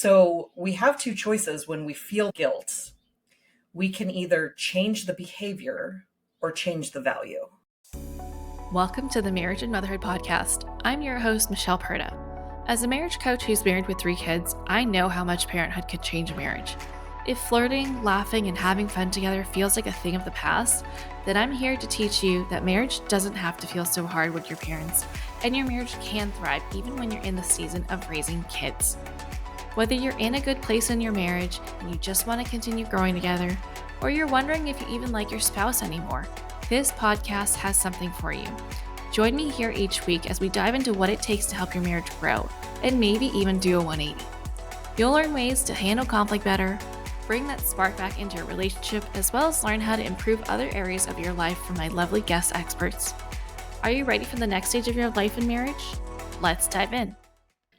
So we have two choices when we feel guilt. We can either change the behavior or change the value. Welcome to the Marriage and Motherhood Podcast. I'm your host, Michelle Perda. As a marriage coach who's married with 3 kids, I know how much parenthood could change a marriage. If flirting, laughing, and having fun together feels like a thing of the past, then I'm here to teach you that marriage doesn't have to feel so hard with your parents, and your marriage can thrive even when you're in the season of raising kids. Whether you're in a good place in your marriage and you just want to continue growing together, or you're wondering if you even like your spouse anymore, this podcast has something for you. Join me here each week as we dive into what it takes to help your marriage grow, and maybe even do a 180. You'll learn ways to handle conflict better, bring that spark back into your relationship, as well as learn how to improve other areas of your life from my lovely guest experts. Are you ready for the next stage of your life in marriage? Let's dive in.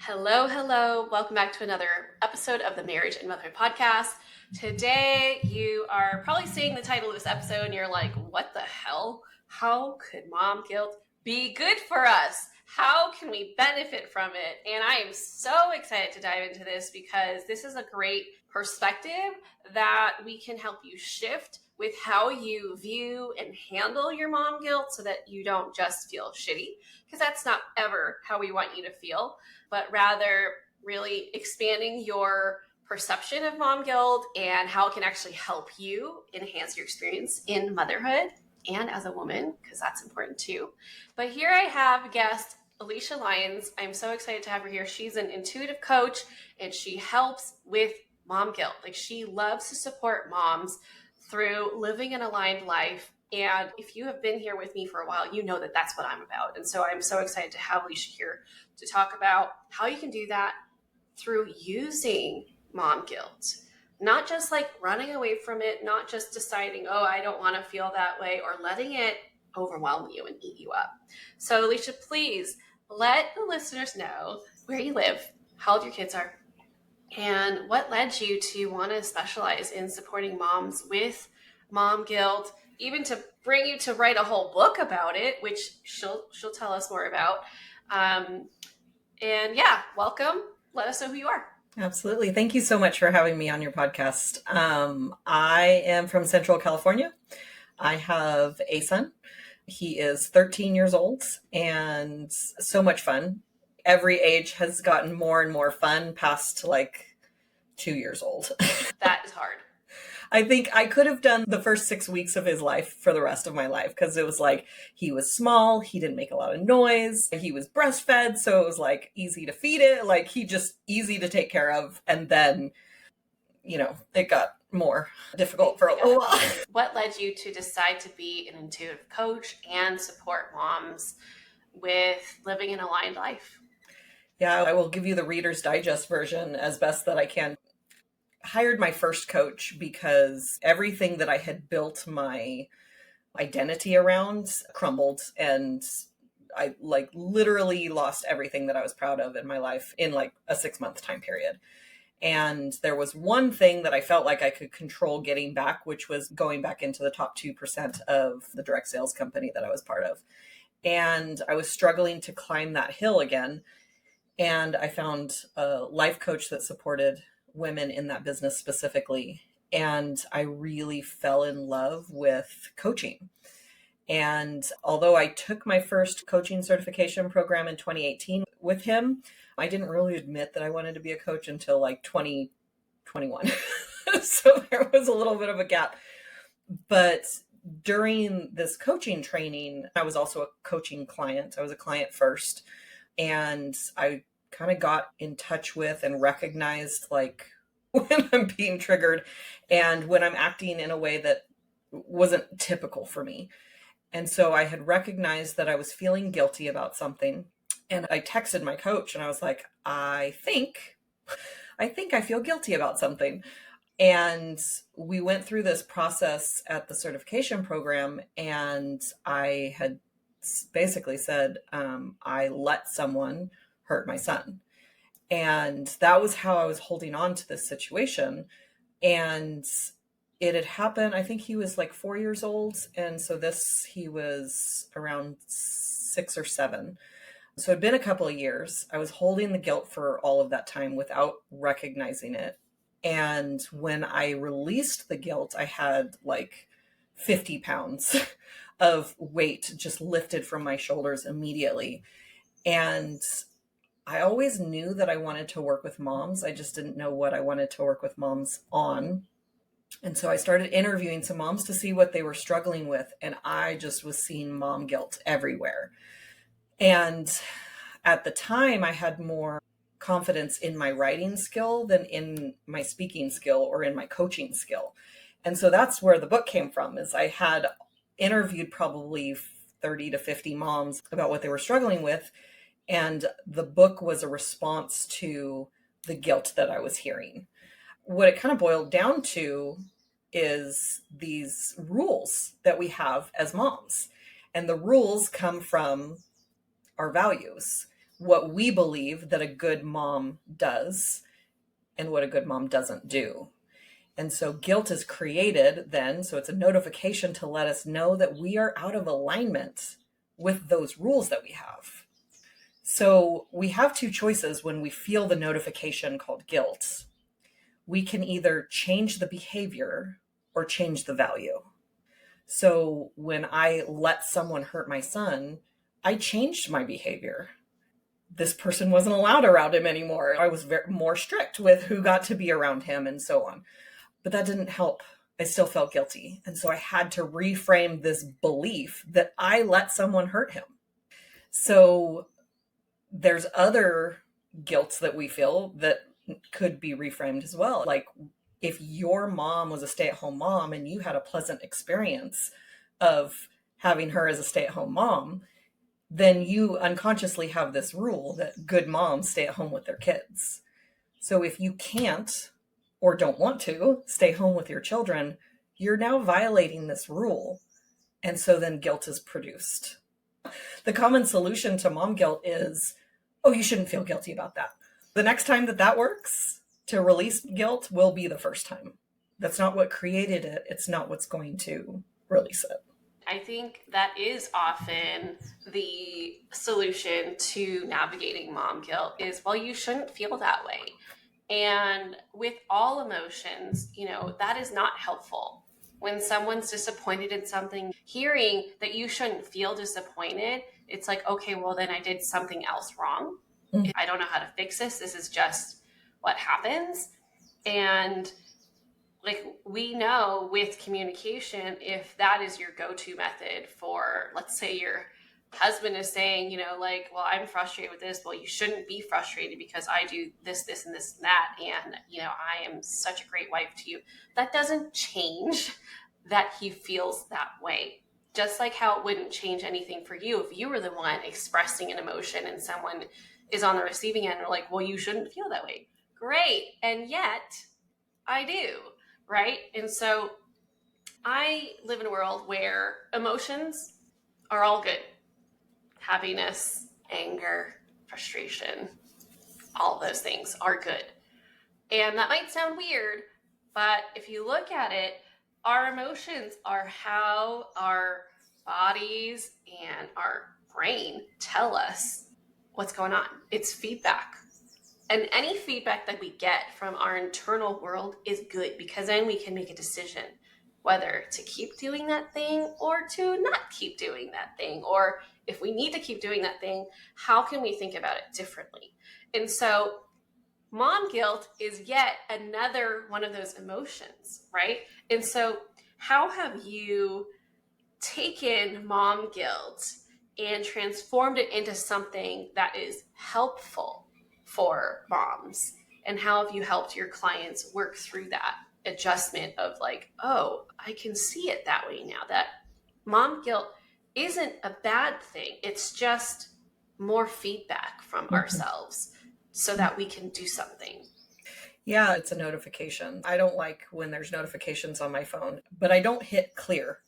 Hello. Welcome back to another episode of the Marriage and Motherhood Podcast. Today, you are probably seeing the title of this episode and you're like, what the hell? How could mom guilt be good for us? How can we benefit from it? And I am so excited to dive into this because this is a great perspective that we can help you shift with how you view and handle your mom guilt so that you don't just feel shitty, because that's not ever how we want you to feel, but rather really expanding your perception of mom guilt and how it can actually help you enhance your experience in motherhood and as a woman, because that's important too. But here I have guest Alysia Lyons. I'm so excited to have her here. She's an intuitive coach and she helps with mom guilt. Like, she loves to support moms through living an aligned life. And if you have been here with me for a while, you know that that's what I'm about. And so I'm so excited to have Alysia here to talk about how you can do that through using mom guilt, not just like running away from it, not just deciding, oh, I don't want to feel that way, or letting it overwhelm you and eat you up. So Alysia, please let the listeners know where you live, how old your kids are, and what led you to want to specialize in supporting moms with mom guilt, even to bring you to write a whole book about it, which she'll tell us more about. And yeah, welcome. Let us know who you are. Absolutely. Thank you so much for having me on your podcast. I am from Central California. I have a son. He is 13 years old and so much fun. Every age has gotten more and more fun past like 2 years old. That is hard. I think I could have done the first 6 weeks of his life for the rest of my life, because it was like, he was small, he didn't make a lot of noise, he was breastfed, so it was like easy to feed it, like he just easy to take care of. And then, it got more difficult for a little while. What led you to decide to be an intuitive coach and support moms with living an aligned life? Yeah, I will give you the Reader's Digest version as best that I can. Hired my first coach because everything that I had built my identity around crumbled, and I literally lost everything that I was proud of in my life in like a 6-month time period. And there was one thing that I felt like I could control getting back, which was going back into the top 2% of the direct sales company that I was part of. And I was struggling to climb that hill again. And I found a life coach that supported women in that business specifically. And I really fell in love with coaching. And although I took my first coaching certification program in 2018 with him, I didn't really admit that I wanted to be a coach until like 2021. So there was a little bit of a gap. But during this coaching training, I was also a coaching client. I was a client first. And I kind of got in touch with and recognized like when I'm being triggered and when I'm acting in a way that wasn't typical for me. And so I had recognized that I was feeling guilty about something. And I texted my coach and I was like, I think I feel guilty about something. And we went through this process at the certification program, and I had basically said, I let someone hurt my son. And that was how I was holding on to this situation. And it had happened, I think he was like 4 years old. And so he was around 6 or 7. So it'd been a couple of years. I was holding the guilt for all of that time without recognizing it. And when I released the guilt, I had like 50 pounds of weight just lifted from my shoulders immediately. And I always knew that I wanted to work with moms. I just didn't know what I wanted to work with moms on. And so I started interviewing some moms to see what they were struggling with. And I just was seeing mom guilt everywhere. And at the time, I had more confidence in my writing skill than in my speaking skill or in my coaching skill. And so that's where the book came from, is I had interviewed probably 30 to 50 moms about what they were struggling with. And the book was a response to the guilt that I was hearing. What it kind of boiled down to is these rules that we have as moms. And the rules come from our values, what we believe that a good mom does and what a good mom doesn't do. And so guilt is created then, so it's a notification to let us know that we are out of alignment with those rules that we have. So we have two choices when we feel the notification called guilt. We can either change the behavior or change the value. So when I let someone hurt my son, I changed my behavior. This person wasn't allowed around him anymore. I was more strict with who got to be around him and so on. But that didn't help. I still felt guilty. And so I had to reframe this belief that I let someone hurt him. So there's other guilt that we feel that could be reframed as well. Like if your mom was a stay-at-home mom and you had a pleasant experience of having her as a stay-at-home mom, then you unconsciously have this rule that good moms stay at home with their kids. So if you can't or don't want to stay home with your children, you're now violating this rule. And so then guilt is produced. The common solution to mom guilt is, oh, you shouldn't feel guilty about that. The next time that works to release guilt will be the first time. That's not what created it. It's not what's going to release it. I think that is often the solution to navigating mom guilt is, well, you shouldn't feel that way. And with all emotions, that is not helpful. When someone's disappointed in something, hearing that you shouldn't feel disappointed, it's like, okay, well, then I did something else wrong. Mm-hmm. I don't know how to fix this. This is just what happens. And like we know with communication, if that is your go-to method for, let's say your husband is saying, well, I'm frustrated with this. Well, you shouldn't be frustrated because I do this, this, and this, and that. And, I am such a great wife to you. That doesn't change that he feels that way. Just like how it wouldn't change anything for you if you were the one expressing an emotion and someone is on the receiving end and are like, well, you shouldn't feel that way. Great. And yet I do. Right? And so I live in a world where emotions are all good. Happiness, anger, frustration, all of those things are good. And that might sound weird, but if you look at it, our emotions are how our bodies and our brain tell us what's going on. It's feedback. And any feedback that we get from our internal world is good because then we can make a decision whether to keep doing that thing or to not keep doing that thing. Or if we need to keep doing that thing, how can we think about it differently? And so mom guilt is yet another one of those emotions, right? And so how have you taken mom guilt and transformed it into something that is helpful for moms? And how have you helped your clients work through that adjustment of like, oh, I can see it that way now, that mom guilt isn't a bad thing. It's just more feedback from ourselves so that we can do something. Yeah, it's a notification. I don't like when there's notifications on my phone, but I don't hit clear,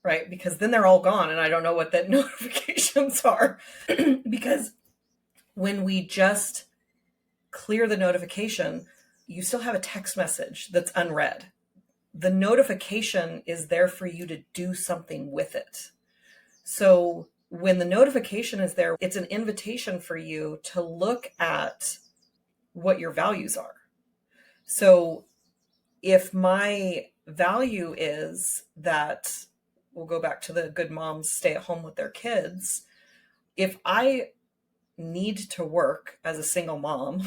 right? Because then they're all gone and I don't know what the notifications are. Because when we just clear the notification, you still have a text message that's unread. The notification is there for you to do something with it. So When the notification is there, it's an invitation for you to look at what your values are. So if my value is that, we'll go back to the good moms stay at home with their kids. If I need to work as a single mom,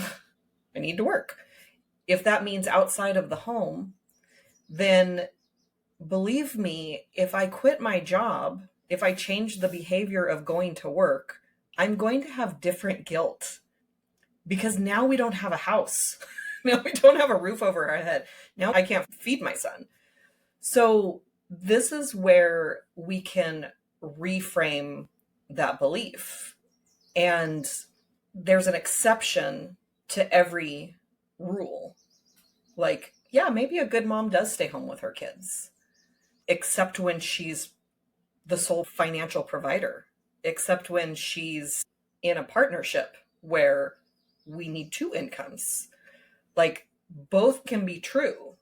I need to work. If that means outside of the home, then believe me, if I quit my job, if I change the behavior of going to work, I'm going to have different guilt because now we don't have a house. Now we don't have a roof over our head. Now I can't feed my son. So this is where we can reframe that belief. And there's an exception to every rule. Like, yeah, maybe a good mom does stay home with her kids, except when she's the sole financial provider, except when she's in a partnership where we need two incomes. Like, both can be true.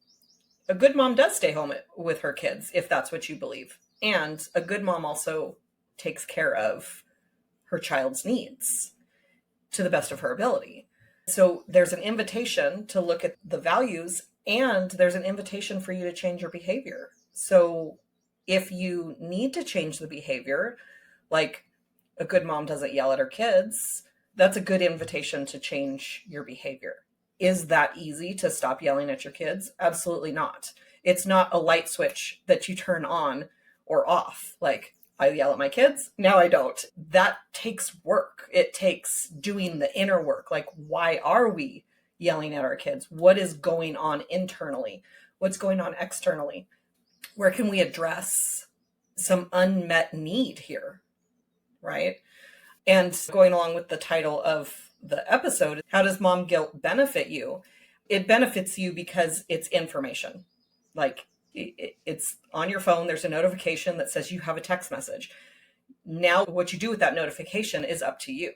A good mom does stay home with her kids, if that's what you believe. And a good mom also takes care of her child's needs to the best of her ability. So there's an invitation to look at the values, and there's an invitation for you to change your behavior. So if you need to change the behavior, like a good mom doesn't yell at her kids, that's a good invitation to change your behavior. Is that easy to stop yelling at your kids? Absolutely not. It's not a light switch that you turn on or off. Like, I yell at my kids, now I don't. That takes work. It takes doing the inner work. Like, why are we yelling at our kids? What is going on internally? What's going on externally? Where can we address some unmet need here, right? And going along with the title of the episode, how does mom guilt benefit you? It benefits you because it's information. Like, it's on your phone. There's a notification that says you have a text message. Now, what you do with that notification is up to you.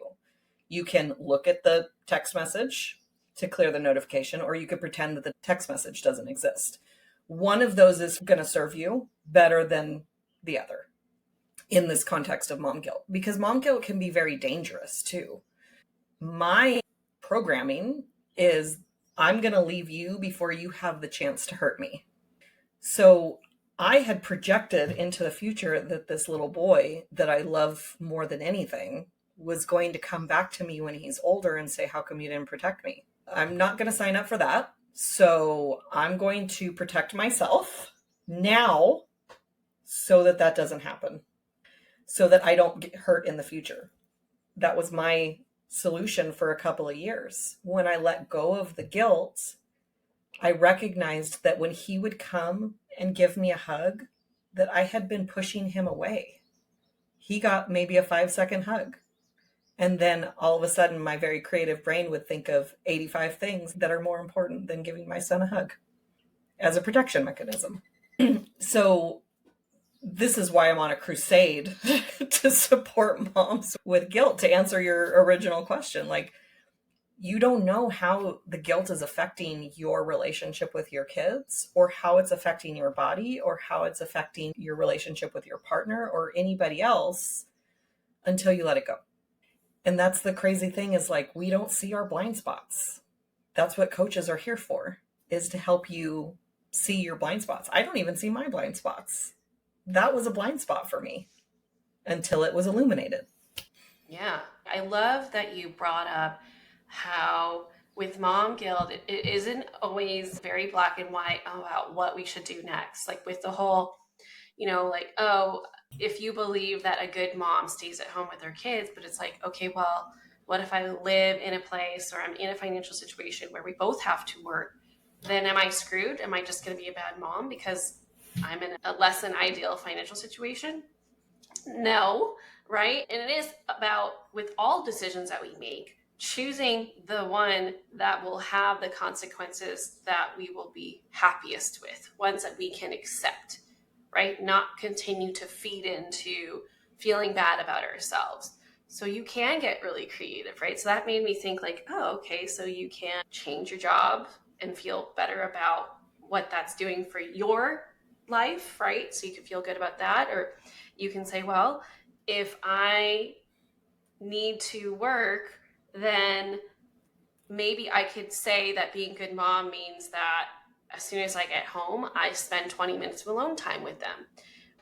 You can look at the text message to clear the notification, or you could pretend that the text message doesn't exist. One of those is going to serve you better than the other in this context of mom guilt, because mom guilt can be very dangerous too. My programming is, I'm going to leave you before you have the chance to hurt me. So I had projected into the future that this little boy that I love more than anything was going to come back to me when he's older and say, how come you didn't protect me? I'm not going to sign up for that. So I'm going to protect myself now so that that doesn't happen, so that I don't get hurt in the future. That was my solution for a couple of years. When I let go of the guilt, I recognized that when he would come and give me a hug, that I had been pushing him away. He got maybe a 5-second hug. And then all of a sudden, my very creative brain would think of 85 things that are more important than giving my son a hug as a protection mechanism. So this is why I'm on a crusade to support moms with guilt, to answer your original question. Like, you don't know how the guilt is affecting your relationship with your kids, or how it's affecting your body, or how it's affecting your relationship with your partner or anybody else until you let it go. And that's the crazy thing, is like, we don't see our blind spots. That's what coaches are here for, is to help you see your blind spots. I don't even see my blind spots. That was a blind spot for me until it was illuminated. Yeah. I love that you brought up how with mom guilt, it isn't always very black and white about what we should do next. Like with the whole, like, oh, if you believe that a good mom stays at home with her kids, but it's like, okay, well, what if I live in a place or I'm in a financial situation where we both have to work? Then am I screwed? Am I just going to be a bad mom because I'm in a less than ideal financial situation? No, right? And it is about, with all decisions that we make, choosing the one that will have the consequences that we will be happiest with, ones that we can accept, right? Not continue to feed into feeling bad about ourselves. So you can get really creative, right? So that made me think like, oh, okay, so you can change your job and feel better about what that's doing for your life, right? So you can feel good about that. Or you can say, well, if I need to work, then maybe I could say that being a good mom means that as soon as I get home, I spend 20 minutes of alone time with them.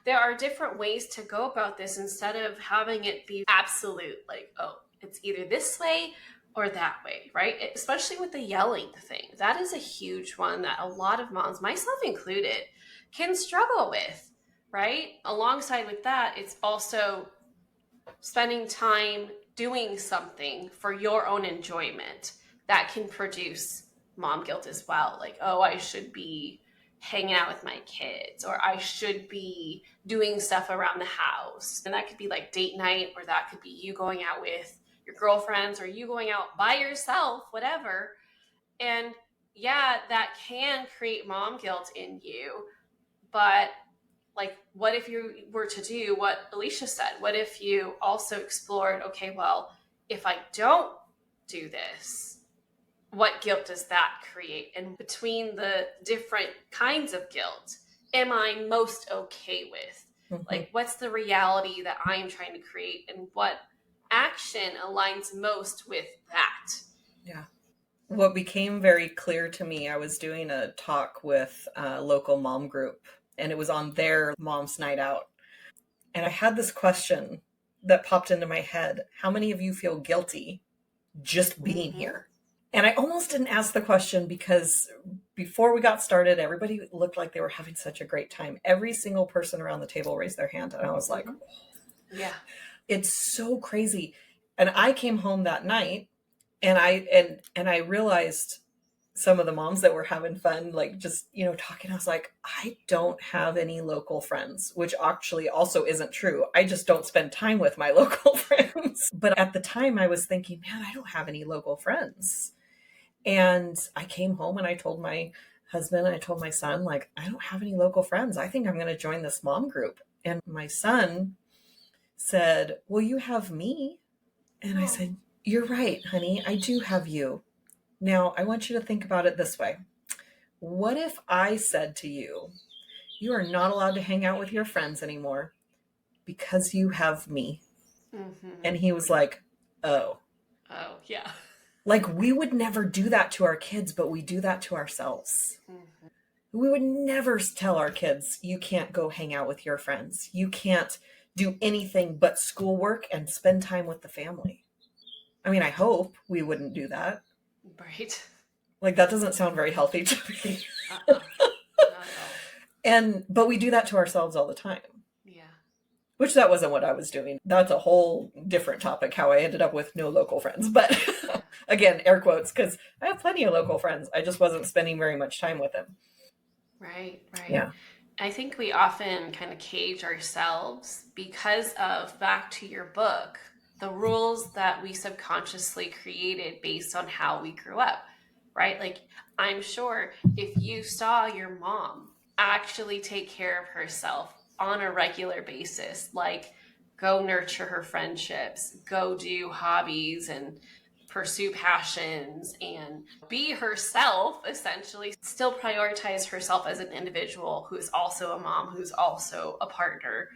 There are different ways to go about this instead of having it be absolute, like, oh, it's either this way or that way, right? Especially with the yelling thing. That is a huge one that a lot of moms, myself included, can struggle with, right? Alongside with that, it's also spending time doing something for your own enjoyment that can produce mom guilt as well. Like, oh, I should be hanging out with my kids, or I should be doing stuff around the house. And that could be like date night, or that could be you going out with your girlfriends, or you going out by yourself, whatever. And yeah, that can create mom guilt in you. But like, what if you were to do what Alysia said? What if you also explored, okay, well, if I don't do this, what guilt does that create? And between the different kinds of guilt, am I most okay with? Mm-hmm. Like, what's the reality that I'm trying to create, and what action aligns most with that? Yeah. What became very clear to me, I was doing a talk with a local mom group, and it was on their mom's night out. And I had this question that popped into my head. How many of you feel guilty just being here? And I almost didn't ask the question because before we got started, everybody looked like they were having such a great time. Every single person around the table raised their hand. And I was like, yeah, it's so crazy. And I came home that night and I realized some of the moms that were having fun, like just, talking. I was like, I don't have any local friends, which actually also isn't true. I just don't spend time with my local friends. But at the time I was thinking, man, I don't have any local friends. And I came home and I told my husband, and I told my son, like, I don't have any local friends. I think I'm going to join this mom group. And my son said, well, you have me. And I said, you're right, honey. I do have you. Now, I want you to think about it this way. What if I said to you, you are not allowed to hang out with your friends anymore because you have me? Mm-hmm. And he was like, oh. Oh, yeah. Like, we would never do that to our kids, but we do that to ourselves. Mm-hmm. We would never tell our kids, you can't go hang out with your friends. You can't do anything but schoolwork and spend time with the family. I mean, I hope we wouldn't do that. Right. Like, that doesn't sound very healthy to me. Not at all. But we do that to ourselves all the time. Yeah. Which that wasn't what I was doing. That's a whole different topic, how I ended up with no local friends. But again, air quotes, because I have plenty of local friends. I just wasn't spending very much time with them. Right. Yeah. I think we often kind of cage ourselves because of, back to your book, the rules that we subconsciously created based on how we grew up, right? Like, I'm sure if you saw your mom actually take care of herself on a regular basis, like go nurture her friendships, go do hobbies and pursue passions and be herself, essentially still prioritize herself as an individual who's also a mom, who's also a partner,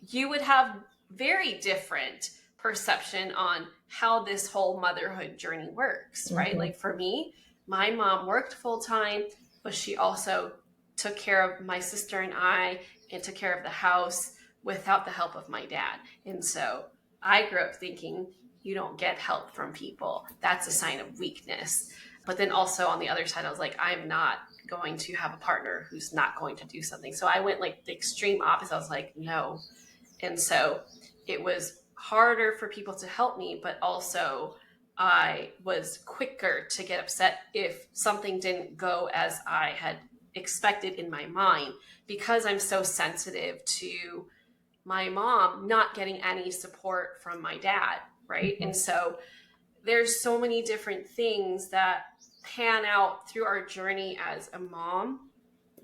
you would have very different perception on how this whole motherhood journey works, right? Mm-hmm. Like for me, my mom worked full time, but she also took care of my sister and I and took care of the house without the help of my dad. And so I grew up thinking, you don't get help from people. That's a sign of weakness. But then also on the other side, I was like, I'm not going to have a partner who's not going to do something. So I went like the extreme opposite. I was like, no. And so it was harder for people to help me, but also I was quicker to get upset if something didn't go as I had expected in my mind, because I'm so sensitive to my mom not getting any support from my dad, right? Mm-hmm. And so there's so many different things that pan out through our journey as a mom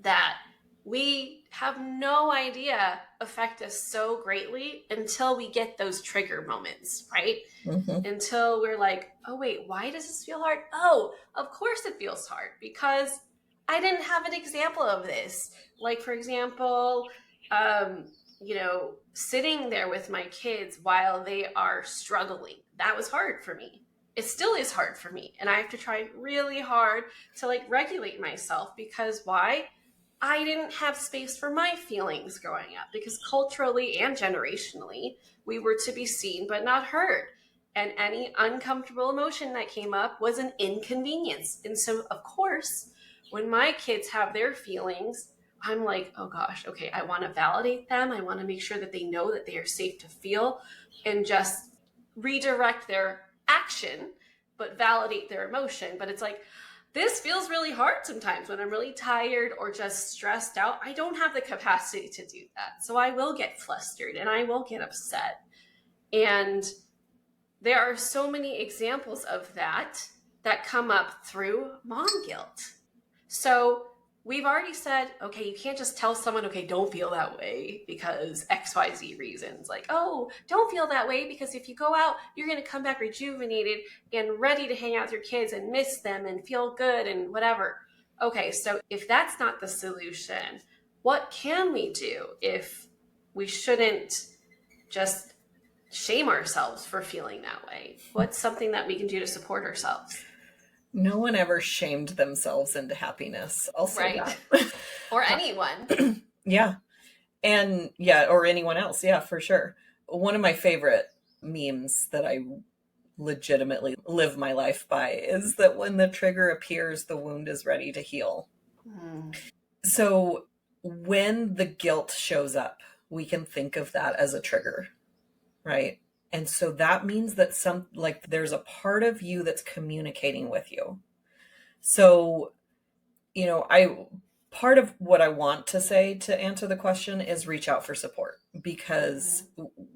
that we have no idea affect us so greatly until we get those trigger moments, right? Mm-hmm. Until we're like, oh wait, why does this feel hard? Oh, of course it feels hard because I didn't have an example of this. Like, for example, sitting there with my kids while they are struggling. That was hard for me. It still is hard for me. And I have to try really hard to like regulate myself, because why? I didn't have space for my feelings growing up, because culturally and generationally, we were to be seen but not heard. And any uncomfortable emotion that came up was an inconvenience. And so, of course, when my kids have their feelings, I'm like, oh gosh, okay, I want to validate them. I want to make sure that they know that they are safe to feel, and just redirect their action, but validate their emotion. But it's like, this feels really hard sometimes when I'm really tired or just stressed out. I don't have the capacity to do that. So I will get flustered and I will get upset. And there are so many examples of that come up through mom guilt. So we've already said, okay, you can't just tell someone, okay, don't feel that way because XYZ reasons. Like, oh, don't feel that way because if you go out, you're going to come back rejuvenated and ready to hang out with your kids and miss them and feel good and whatever. Okay, so if that's not the solution, what can we do if we shouldn't just shame ourselves for feeling that way? What's something that we can do to support ourselves? No one ever shamed themselves into happiness. I'll say Right. that. Or anyone. Yeah. And yeah, or anyone else. Yeah, for sure. One of my favorite memes that I legitimately live my life by is that when the trigger appears, the wound is ready to heal. So when the guilt shows up, we can think of that as a trigger, right? And so that means that there's a part of you that's communicating with you. So, part of what I want to say to answer the question is reach out for support, because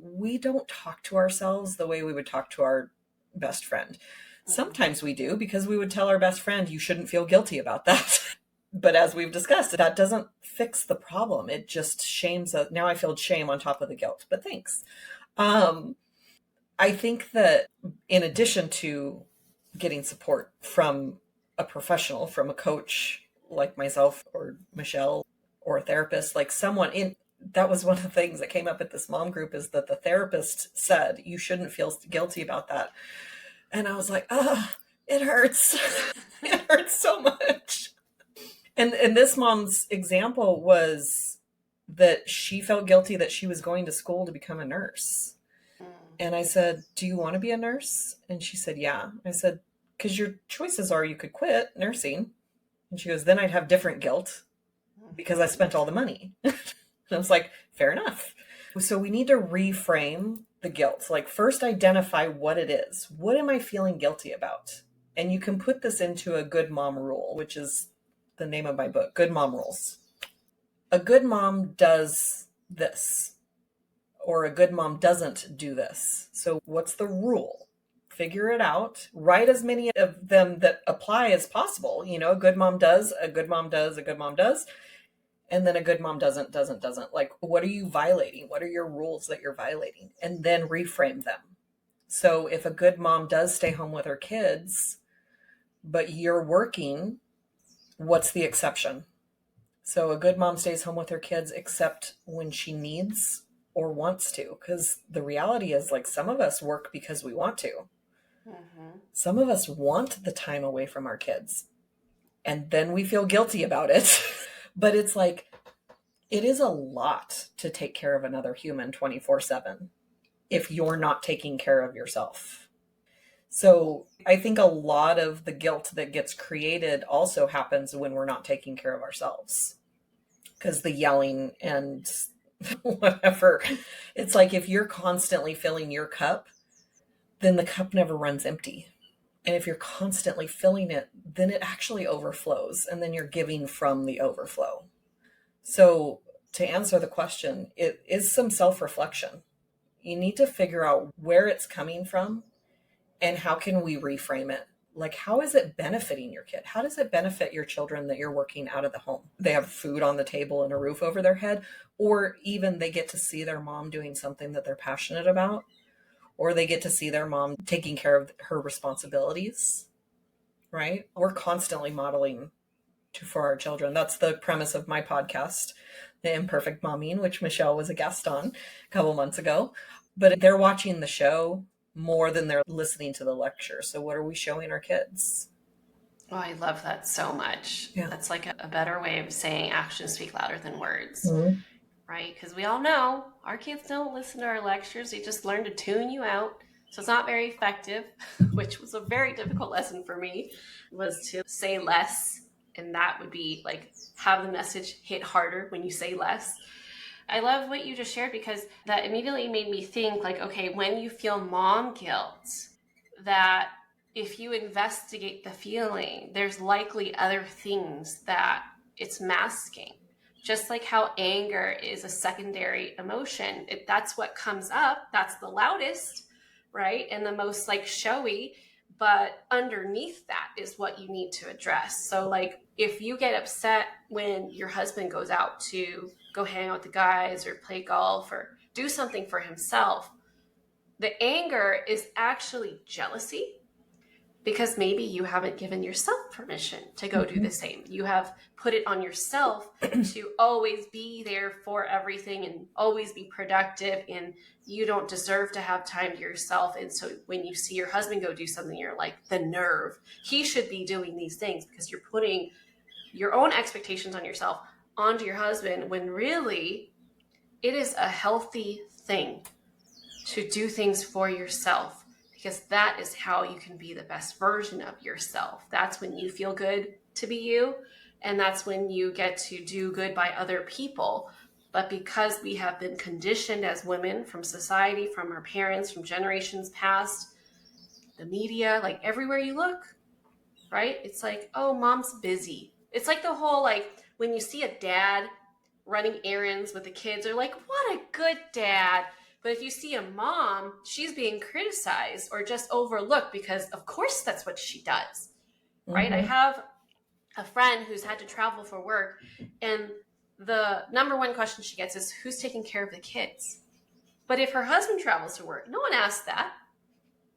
we don't talk to ourselves the way we would talk to our best friend. Sometimes we do, because we would tell our best friend, you shouldn't feel guilty about that. But as we've discussed, that doesn't fix the problem. It just shames us. Now I feel shame on top of the guilt, but thanks. I think that in addition to getting support from a professional, from a coach like myself or Michelle, or a therapist, like someone that was one of the things that came up at this mom group, is that the therapist said, you shouldn't feel guilty about that. And I was like, it hurts. It hurts so much. And this mom's example was that she felt guilty that she was going to school to become a nurse. And I said, do you want to be a nurse? And she said, yeah. I said, because your choices are you could quit nursing. And she goes, then I'd have different guilt because I spent all the money. And I was like, fair enough. So we need to reframe the guilt. Like, first identify what it is. What am I feeling guilty about? And you can put this into a good mom rule, which is the name of my book, Good Mom Rules. A good mom does this, or a good mom doesn't do this. So what's the rule? Figure it out. Write as many of them that apply as possible. A good mom does, a good mom does, a good mom does. And then a good mom doesn't. Like, what are you violating? What are your rules that you're violating? And then reframe them. So if a good mom does stay home with her kids, but you're working, what's the exception? So a good mom stays home with her kids except when she needs or wants to, because the reality is, like, some of us work because we want to. Some of us want the time away from our kids, and then we feel guilty about it. But it's like, it is a lot to take care of another human 24/7 if you're not taking care of yourself. So I think a lot of the guilt that gets created also happens when we're not taking care of ourselves, because the yelling and whatever, it's like, if you're constantly filling your cup, then the cup never runs empty. And if you're constantly filling it, then it actually overflows, and then you're giving from the overflow. So to answer the question, it is some self-reflection. You need to figure out where it's coming from and how can we reframe it. Like, how is it benefiting your kid? How does it benefit your children that you're working out of the home? They have food on the table and a roof over their head, or even they get to see their mom doing something that they're passionate about, or they get to see their mom taking care of her responsibilities, right? We're constantly modeling for our children. That's the premise of my podcast, The Imperfect Momming, which Michelle was a guest on a couple months ago. But they're watching the show more than they're listening to the lecture. So what are we showing our kids? Oh, I love that so much. Yeah. That's like a better way of saying actions speak louder than words, Mm-hmm. right? Because we all know our kids don't listen to our lectures. They just learn to tune you out. So it's not very effective, which was a very difficult lesson for me, was to say less. And that would be like, have the message hit harder when you say less. I love what you just shared, because that immediately made me think like, okay, when you feel mom guilt, that if you investigate the feeling, there's likely other things that it's masking. Just like how anger is a secondary emotion, that's what comes up, that's the loudest, right? And the most like showy, but underneath that is what you need to address. So like if you get upset when your husband goes out to go hang out with the guys or play golf or do something for himself, the anger is actually jealousy, because maybe you haven't given yourself permission to go do the same. You have put it on yourself to always be there for everything and always be productive, and you don't deserve to have time to yourself. And so when you see your husband go do something, you're like, the nerve. He should be doing these things, because you're putting your own expectations on yourself onto your husband, when really it is a healthy thing to do things for yourself, because that is how you can be the best version of yourself. That's when you feel good to be you, and that's when you get to do good by other people. But because we have been conditioned as women from society, from our parents, from generations past, the media, like everywhere you look, right? It's like, oh, mom's busy. It's like the whole, like when you see a dad running errands with the kids, they're like, what a good dad. But if you see a mom, she's being criticized or just overlooked, because of course that's what she does, right? I have a friend who's had to travel for work, and the number one question she gets is, who's taking care of the kids? But if her husband travels to work, no one asks that.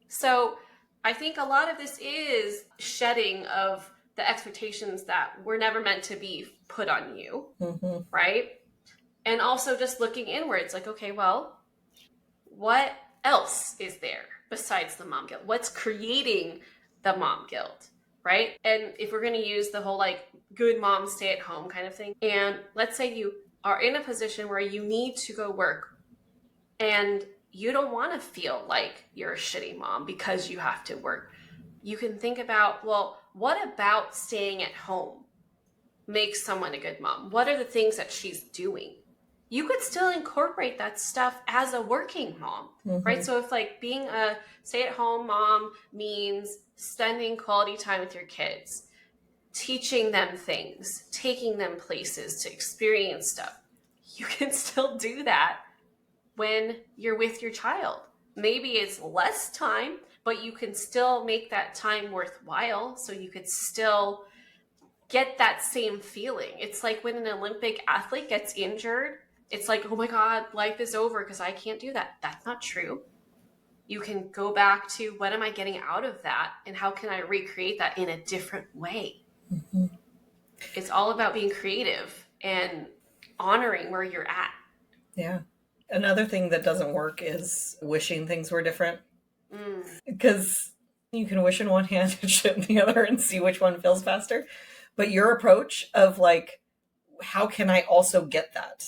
So I think a lot of this is shedding of the expectations that were never meant to be put on you, right? And also just looking inwards, like, okay, well, what else is there besides the mom guilt? What's creating the mom guilt, right? And if we're going to use the whole like good mom stay at home kind of thing, and let's say you are in a position where you need to go work and you don't want to feel like you're a shitty mom because you have to work, you can think about, well, what about staying at home makes someone a good mom? What are the things that she's doing? You could still incorporate that stuff as a working mom, right? So if like being a stay-at-home mom means spending quality time with your kids, teaching them things, taking them places to experience stuff, you can still do that when you're with your child. Maybe it's less time, but you can still make that time worthwhile, so you could still get that same feeling. It's like when an Olympic athlete gets injured, it's like, oh my God, life is over because I can't do that. That's not true. You can go back to, what am I getting out of that? And how can I recreate that in a different way? It's all about being creative and honoring where you're at. Yeah. Another thing that doesn't work is wishing things were different. Because you can wish in one hand and shit in the other and see which one feels faster. But your approach of like, how can I also get that?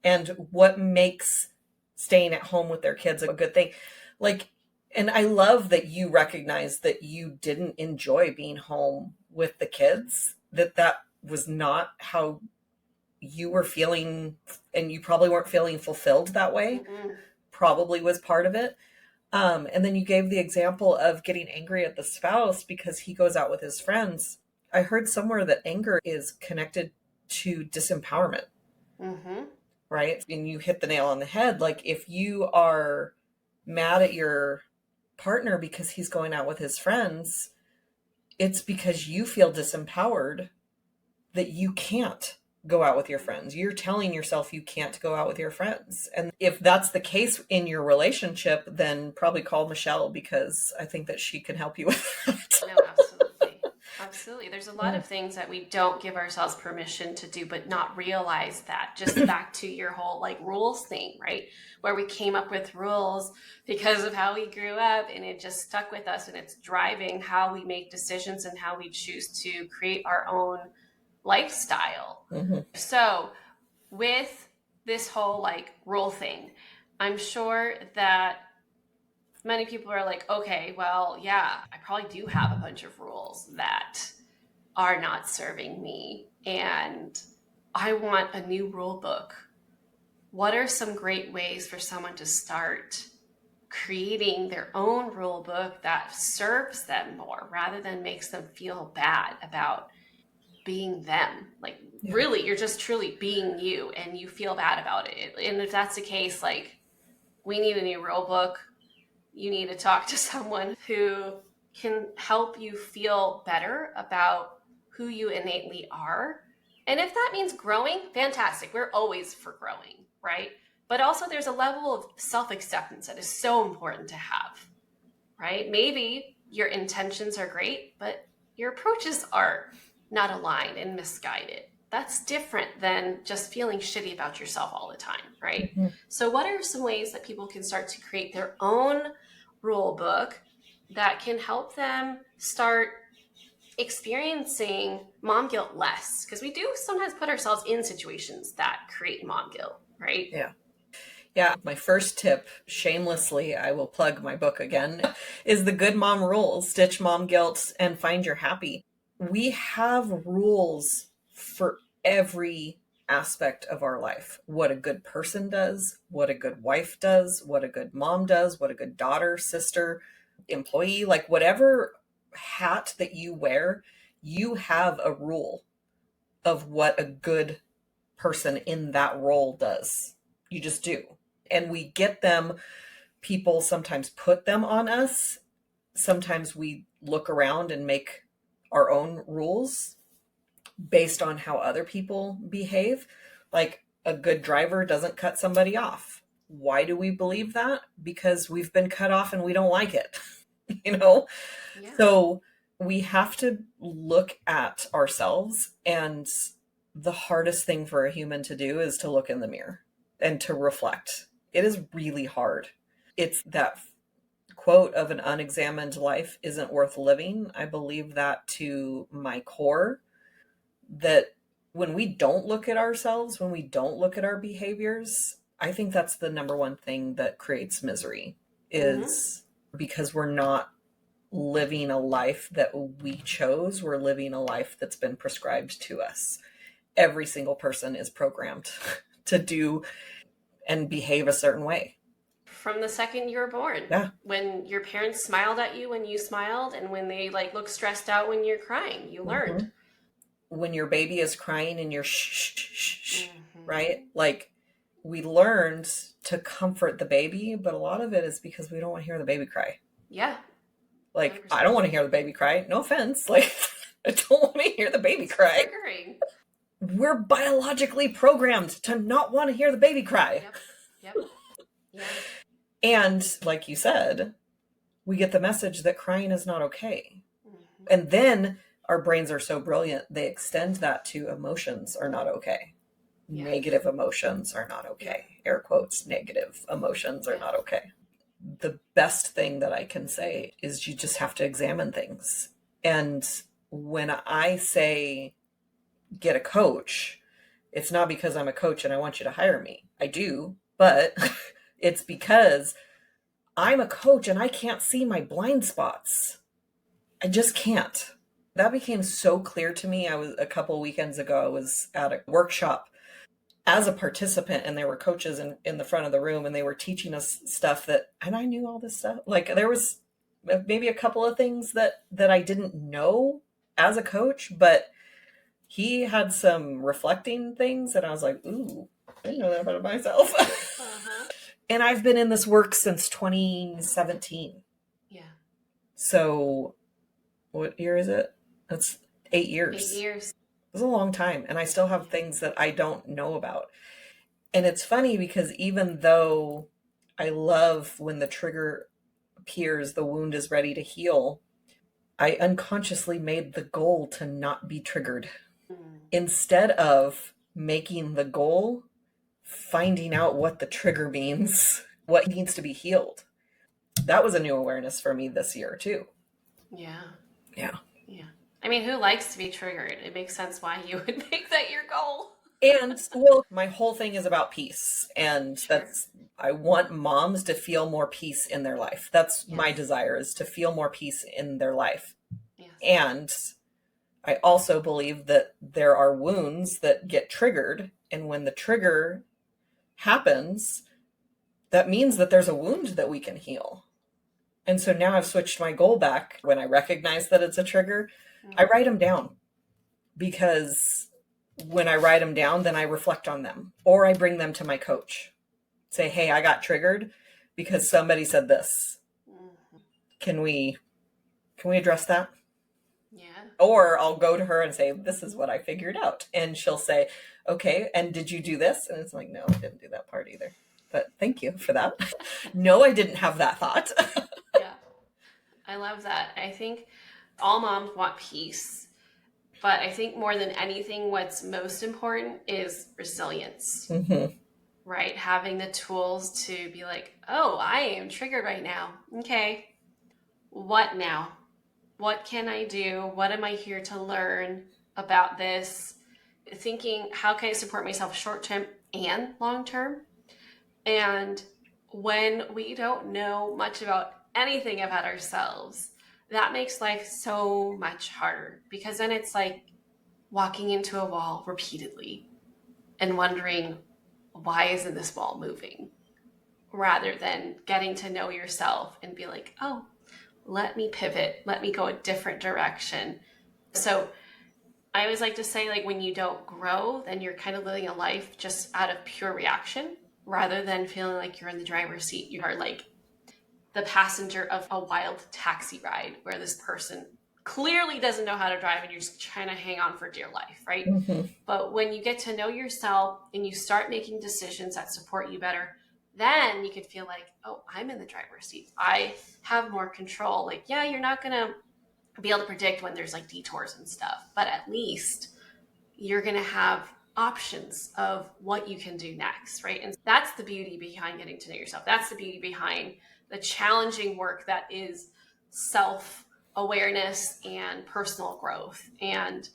And what makes staying at home with their kids a good thing? Like, and I love that you recognize that you didn't enjoy being home with the kids, that was not how you were feeling, and you probably weren't feeling fulfilled that way. Probably was part of it. And then you gave the example of getting angry at the spouse because he goes out with his friends. I heard somewhere that anger is connected to disempowerment. Right? And you hit the nail on the head. Like, if you are mad at your partner because he's going out with his friends, it's because you feel disempowered that you can't go out with your friends. You're telling yourself you can't go out with your friends. And if that's the case in your relationship, then probably call Michelle, because I think that she can help you with that. No, absolutely. Absolutely. There's a lot of things that we don't give ourselves permission to do, but not realize that. Just back to your whole like rules thing, right? Where we came up with rules because of how we grew up and it just stuck with us and it's driving how we make decisions and how we choose to create our own lifestyle. So with this whole like rule thing, I'm sure that many people are like, okay, well, yeah, I probably do have a bunch of rules that are not serving me and I want a new rule book. What are some great ways for someone to start creating their own rule book that serves them more rather than makes them feel bad about being them? Like, really, you're just truly being you and you feel bad about it. And if that's the case, like, we need a new rule book. You need to talk to someone who can help you feel better about who you innately are. And if that means growing, fantastic. We're always for growing, right? But also there's a level of self-acceptance that is so important to have, right? Maybe your intentions are great, but your approaches are not aligned and misguided. That's different than just feeling shitty about yourself all the time, right? So what are some ways that people can start to create their own rule book that can help them start experiencing mom guilt less? Because we do sometimes put ourselves in situations that create mom guilt, right? Yeah. My first tip, shamelessly, I will plug my book again, is The Good Mom Rules, Ditch Mom Guilt and Find Your Happy. We have rules for every aspect of our life. What a good person does, what a good wife does, what a good mom does, what a good daughter, sister, employee, like whatever hat that you wear, you have a rule of what a good person in that role does. You just do. And we get them, people sometimes put them on us. Sometimes we look around and make our own rules based on how other people behave. Like a good driver doesn't cut somebody off. Why do we believe that? Because we've been cut off and we don't like it, you know? Yeah. So we have to look at ourselves, and the hardest thing for a human to do is to look in the mirror and to reflect. It is really hard. It's that quote of an unexamined life isn't worth living. I believe that to my core, that when we don't look at ourselves, when we don't look at our behaviors, I think that's the number one thing that creates misery, is because we're not living a life that we chose. We're living a life that's been prescribed to us. Every single person is programmed to do and behave a certain way. From the second you were born. Yeah. When your parents smiled at you when you smiled, and when they like look stressed out when you're crying, you learned. When your baby is crying and you're shh, right? Like, we learned to comfort the baby, but a lot of it is because we don't want to hear the baby cry. Yeah. Like, 100%. I don't want to hear the baby cry. No offense. Like, I don't want to hear the baby cry. Triggering. We're biologically programmed to not want to hear the baby cry. Yep. Yeah. And like you said, we get the message that crying is not okay. And then our brains are so brilliant, they extend that to emotions are not okay. Yeah. Negative emotions are not okay. Air quotes, negative emotions are not okay. The best thing that I can say is you just have to examine things. And when I say get a coach, it's not because I'm a coach and I want you to hire me. I do, but it's because I'm a coach and I can't see my blind spots. I just can't. That became so clear to me. A couple of weekends ago, I was at a workshop as a participant, and there were coaches in the front of the room, and they were teaching us stuff and I knew all this stuff. Like, there was maybe a couple of things that I didn't know as a coach, but he had some reflecting things, and I was like, ooh, I didn't know that about myself. And I've been in this work since 2017. Yeah. So what year is it? That's 8 years. 8 years. It's a long time. And I still have things that I don't know about. And it's funny because even though I love when the trigger appears, the wound is ready to heal, I unconsciously made the goal to not be triggered Mm. instead of making the goal finding out what the trigger means, what needs to be healed. That was a new awareness for me this year too. Yeah. Yeah. Yeah. I mean, who likes to be triggered? It makes sense why you would make that your goal. And well, my whole thing is about peace. And Sure. I want moms to feel more peace in their life. That's my Yes. desire, is to feel more peace in their life. Yes. And I also believe that there are wounds that get triggered. And when the trigger happens, that means that there's a wound that we can heal. And so now I've switched my goal back. When I recognize that it's a trigger, I write them down, because when I write them down, then I reflect on them, or I bring them to my coach. Say, hey, I got triggered because somebody said this. Mm-hmm. Can we address that? Yeah. Or I'll go to her and say, this is what I figured out. And she'll say, okay, and did you do this? And it's like, no, I didn't do that part either. But thank you for that. No, I didn't have that thought. Yeah. I love that. I think all moms want peace, but I think more than anything, what's most important is resilience, Mm-hmm. right? Having the tools to be like, oh, I am triggered right now. Okay. What now? What can I do? What am I here to learn about this? Thinking, how can I support myself short term and long term? And when we don't know much about anything about ourselves, that makes life so much harder, because then it's like walking into a wall repeatedly and wondering, why isn't this wall moving? Rather than getting to know yourself and be like, oh, let me pivot, let me go a different direction. So I always like to say, like, when you don't grow, then you're kind of living a life just out of pure reaction, rather than feeling like you're in the driver's seat. You are like the passenger of a wild taxi ride where this person clearly doesn't know how to drive and you're just trying to hang on for dear life, right? Mm-hmm. But when you get to know yourself and you start making decisions that support you better, then you could feel like, oh, I'm in the driver's seat. I have more control. Like, yeah, you're not going to be able to predict when there's like detours and stuff, but at least you're going to have options of what you can do next, right? And that's the beauty behind getting to know yourself. That's the beauty behind the challenging work that is self-awareness and personal growth. And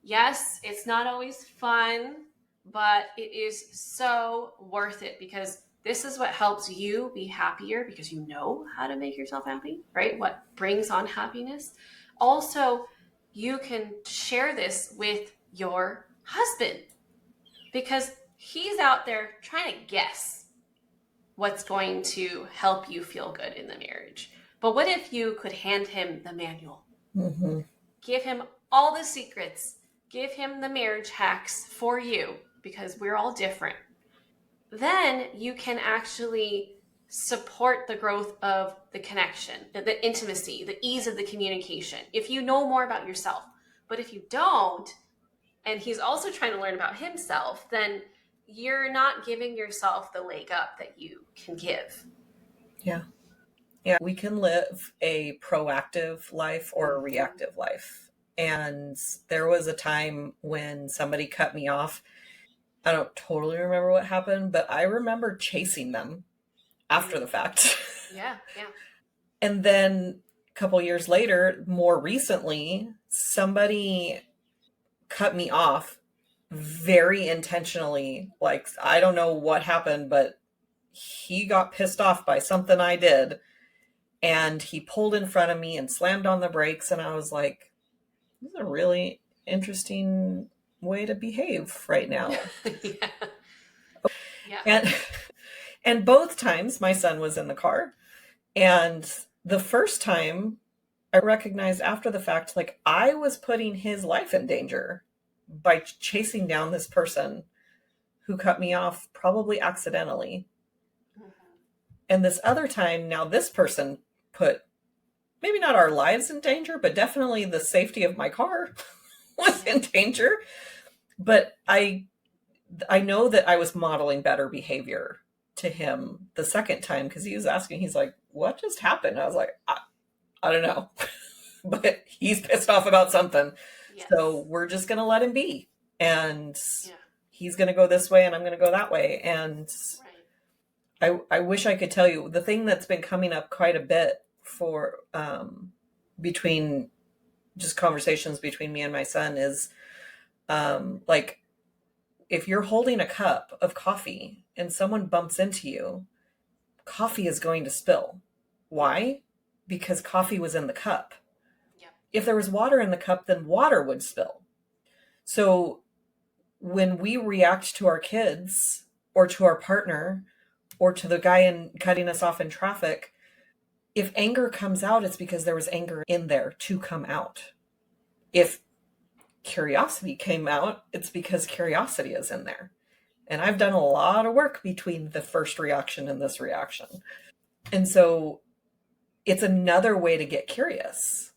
yes, it's not always fun, but it is so worth it, because this is what helps you be happier, because you know how to make yourself happy, right? What brings on happiness. Also, you can share this with your husband, because he's out there trying to guess what's going to help you feel good in the marriage. But what if you could hand him the manual? Mm-hmm. Give him all the secrets, give him the marriage hacks for you, because we're all different. Then you can actually support the growth of the connection, the intimacy, the ease of the communication, if you know more about yourself. But if you don't, and he's also trying to learn about himself, then you're not giving yourself the leg up that you can give. Yeah. Yeah. We can live a proactive life or a reactive life. And there was a time when somebody cut me off. I don't totally remember what happened, but I remember chasing them after the fact. Yeah, yeah. And then a couple years later, more recently, somebody cut me off very intentionally. Like, I don't know what happened, but he got pissed off by something I did. And he pulled in front of me and slammed on the brakes. And I was like, this is a really interesting way to behave right now. Yeah. Yeah. And both times my son was in the car. And the first time I recognized after the fact, like, I was putting his life in danger by chasing down this person who cut me off, probably accidentally. Mhm. And this other time, now this person put maybe not our lives in danger, but definitely the safety of my car was in danger. But I know that I was modeling better behavior to him the second time, because he was asking, he's like, what just happened? I was like, I don't know. but he's pissed off about something. Yes. So we're just going to let him be. And Yeah. he's going to go this way and I'm going to go that way. And I wish I could tell you the thing that's been coming up quite a bit for between just conversations between me and my son is like, if you're holding a cup of coffee and someone bumps into you, coffee is going to spill. Why? Because coffee was in the cup. Yep. If there was water in the cup, then water would spill. So when we react to our kids or to our partner or to the guy cutting us off in traffic, if anger comes out, it's because there was anger in there to come out. If curiosity came out, it's because curiosity is in there. And I've done a lot of work between the first reaction and this reaction. And so it's another way to get curious.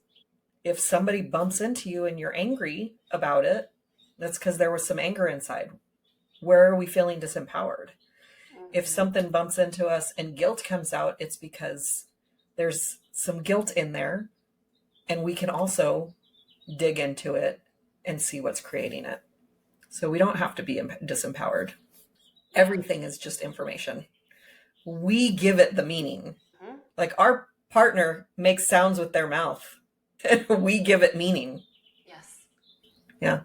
If somebody bumps into you and you're angry about it, that's because there was some anger inside. Where are we feeling disempowered? If something bumps into us and guilt comes out, it's because there's some guilt in there, and we can also dig into it and see what's creating it. So we don't have to be disempowered. Everything is just information. We give it the meaning. Like our partner makes sounds with their mouth and we give it meaning. Yes. Yeah.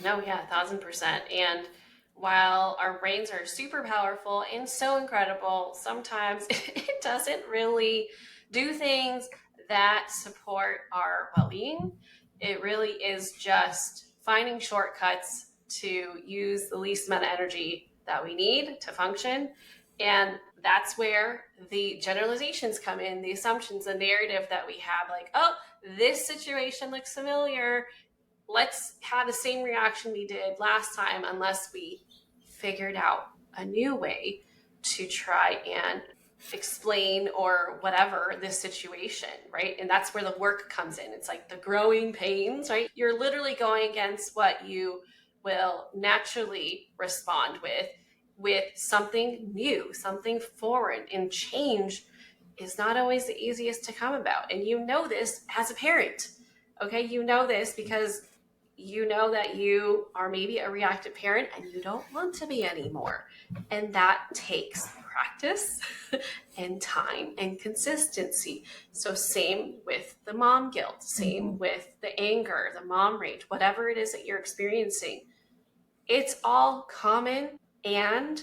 No, yeah, 1,000%. And while our brains are super powerful and so incredible, sometimes it doesn't really do things that support our well-being. It really is just finding shortcuts to use the least amount of energy that we need to function. And that's where the generalizations come in, the assumptions, the narrative that we have, like, oh, this situation looks familiar. Let's have the same reaction we did last time, unless we figured out a new way to try and explain or whatever this situation, right? And that's where the work comes in. It's like the growing pains, right? You're literally going against what you will naturally respond with something new, something foreign, and change is not always the easiest to come about. And you know this as a parent, okay? You know this because you know that you are maybe a reactive parent and you don't want to be anymore. And that takes practice and time and consistency. So same with the mom guilt, same with the anger, the mom rage, whatever it is that you're experiencing. It's all common, and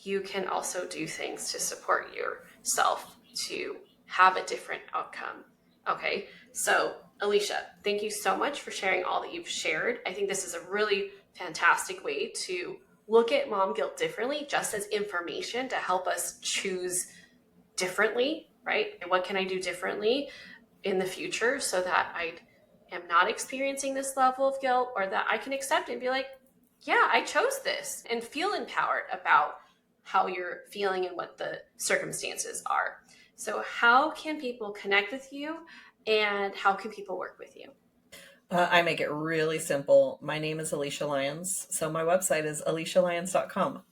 you can also do things to support yourself to have a different outcome. Okay, so Alysia, thank you so much for sharing all that you've shared. I think this is a really fantastic way to look at mom guilt differently, just as information to help us choose differently, right? And what can I do differently in the future so that I am not experiencing this level of guilt, or that I can accept it and be like, yeah, I chose this, and feel empowered about how you're feeling and what the circumstances are. So how can people connect with you, and how can people work with you? I make it really simple. My name is Alysia Lyons. So my website is alysialyons.com.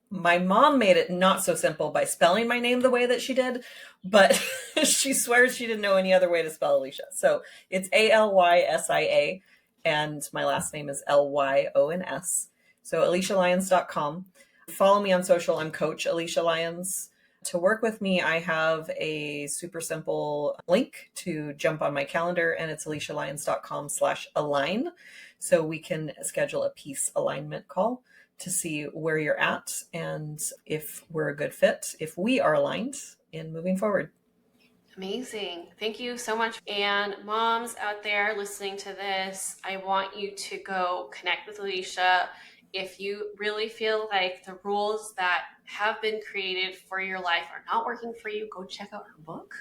My mom made it not so simple by spelling my name the way that she did, but she swears she didn't know any other way to spell Alysia. So it's Alysia, and my last name is Lyons. So alysialyons.com. Follow me on social. I'm Coach Alysia Lyons. To work with me, I have a super simple link to jump on my calendar, and it's alysialyons.com/align. So we can schedule a peace alignment call to see where you're at and if we're a good fit, if we are aligned in moving forward. Amazing. Thank you so much. And moms out there listening to this, I want you to go connect with Alysia. If you really feel like the rules that have been created for your life are not working for you, go check out her book.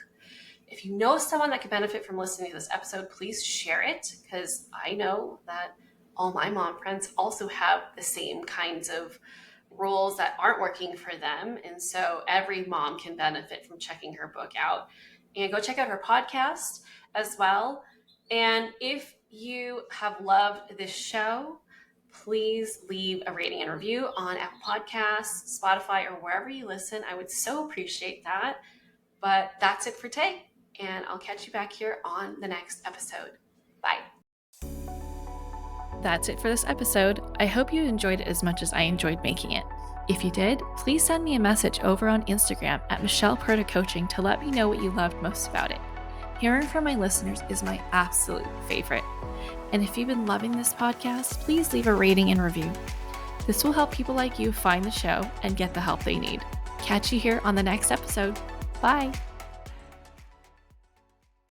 If you know someone that could benefit from listening to this episode, please share it, because I know that all my mom friends also have the same kinds of rules that aren't working for them. And so every mom can benefit from checking her book out. And go check out her podcast as well. And if you have loved this show, please leave a rating and review on Apple Podcasts, Spotify, or wherever you listen. I would so appreciate that. But that's it for today. and I'll catch you back here on the next episode. Bye. That's it for this episode. I hope you enjoyed it as much as I enjoyed making it. If you did, please send me a message over on Instagram at Michelle Perta Coaching to let me know what you loved most about it. Hearing from my listeners is my absolute favorite. And if you've been loving this podcast, please leave a rating and review. This will help people like you find the show and get the help they need. Catch you here on the next episode. Bye.